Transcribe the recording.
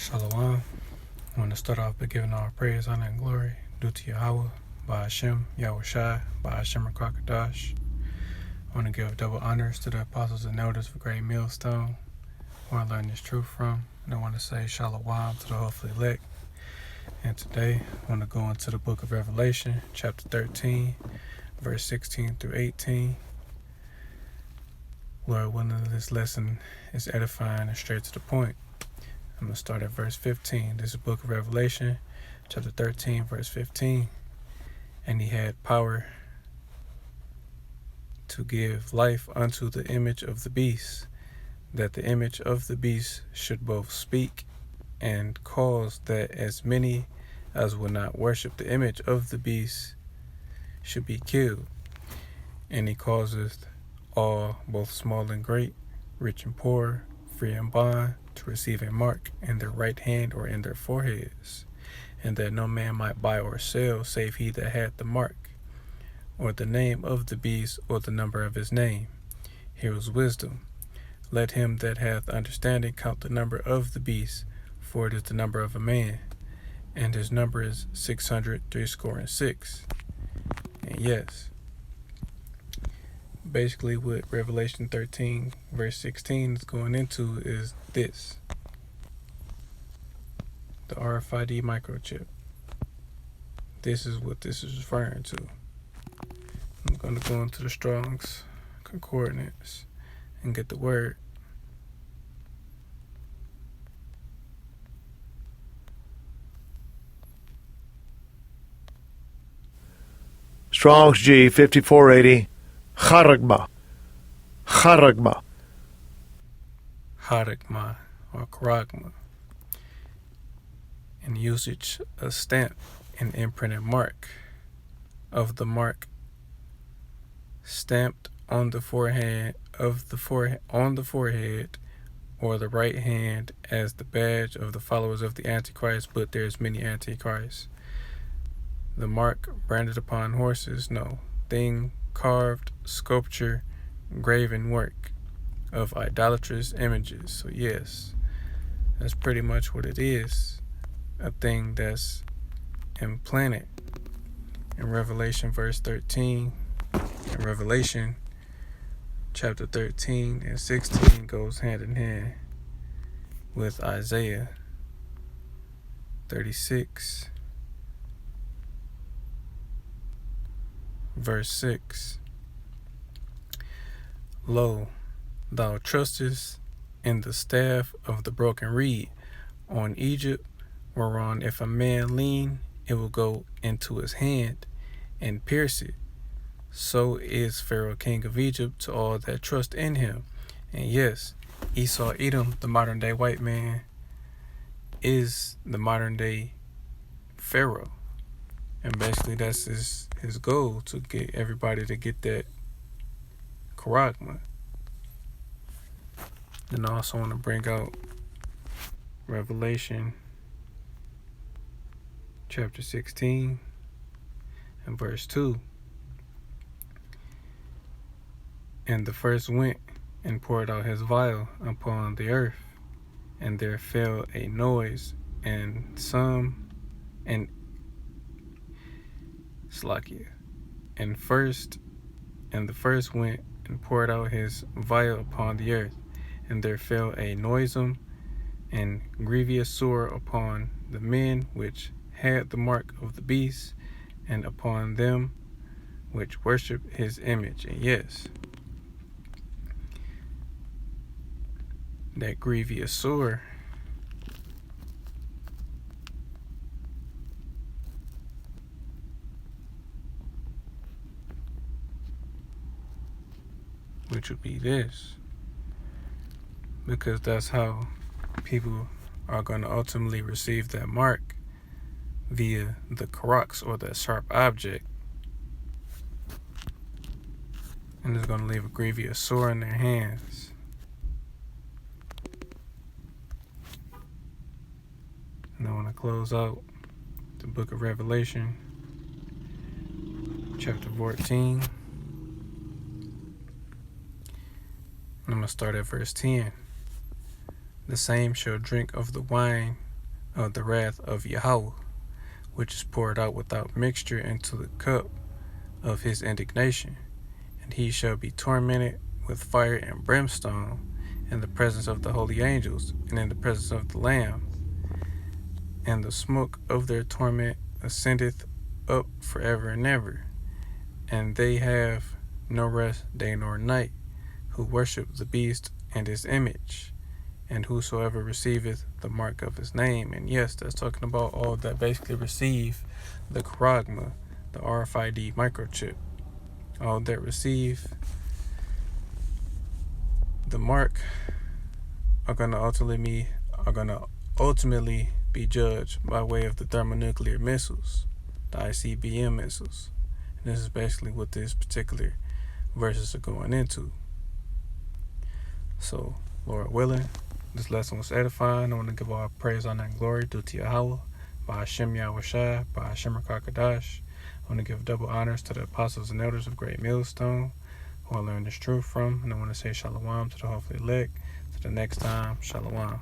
Shalom. I want to start off by giving all praise, honor, and glory due to Yahweh, by Hashem, Yahushai, by Hashem Rakakadash. I want to give double honors to the apostles and elders of Great Millstone, who I learned this truth from. And I want to say Shalom to the hopefully elect. And today, I want to go into the book of Revelation, chapter 13, verse 16 through 18. Lord willing, this lesson is edifying and straight to the point. I'm going to start at verse 15. This is the book of Revelation, chapter 13, verse 15. And he had power to give life unto the image of the beast, that the image of the beast should both speak and cause that as many as will not worship the image of the beast should be killed. And he causeth all, both small and great, rich and poor, free and bond, to receive a mark in their right hand or in their foreheads, and that no man might buy or sell save he that had the mark, or the name of the beast, or the number of his name. Here is wisdom. Let him that hath understanding count the number of the beast, for it is the number of a man, and his number is 666. And yes, basically what Revelation 13 verse 16 is going into is this: the RFID microchip. This is what this is referring to. I'm going to go into the Strong's Concordance and get the word. Strong's G 5480. Charagma. Haragma or Karagma. In usage, a stamp, an imprinted mark of the mark stamped on the forehead or the right hand as the badge of the followers of the Antichrist, but there's many Antichrists. The mark branded upon horses, no. Thing carved, sculpture, graven work of idolatrous images. So yes, that's pretty much what it is. A thing that's implanted. In Revelation verse 13, in Revelation chapter 13 and 16 goes hand in hand with Isaiah 36 verse 6. Lo, thou trustest in the staff of the broken reed on Egypt, whereon if a man lean, it will go into his hand and pierce it. So is Pharaoh king of Egypt to all that trust in him. And yes, Esau Edom, the modern day white man, is the modern day Pharaoh. And basically that's his goal, to get everybody to get that Karagma. Then I also want to bring out Revelation chapter 16 and verse 2. And the first went and poured out his vial upon the earth, and there fell a noise, and the first went and poured out his vial upon the earth, and there fell a noisome and grievous sore upon the men which had the mark of the beast, and upon them which worship his image. And yes, that grievous sore which would be this, because that's how people are going to ultimately receive that mark, via the crux or the sharp object, and it's going to leave a grievous sore in their hands. And I want to close out the book of Revelation chapter 14. I'm going to start at verse 10. The same shall drink of the wine of the wrath of Yahweh, which is poured out without mixture into the cup of his indignation. And he shall be tormented with fire and brimstone in the presence of the holy angels and in the presence of the Lamb. And the smoke of their torment ascendeth up forever and ever. And they have no rest day nor night, who worship the beast and his image, and whosoever receiveth the mark of his name. And yes, that's talking about all that basically receive the charagma, the RFID microchip. All that receive the mark are gonna ultimately be judged by way of the thermonuclear missiles, the ICBM missiles. And this is basically what this particular verses are going into. So, Lord willing, this lesson was edifying. I want to give all praise, honor, and glory due to Yahweh, by Hashem Yahweh Shai, by Hashem Rakakadash. I want to give double honors to the apostles and elders of Great Millstone, who I learned this truth from. And I want to say shalom to the hopefully elect. To the next time, shalom.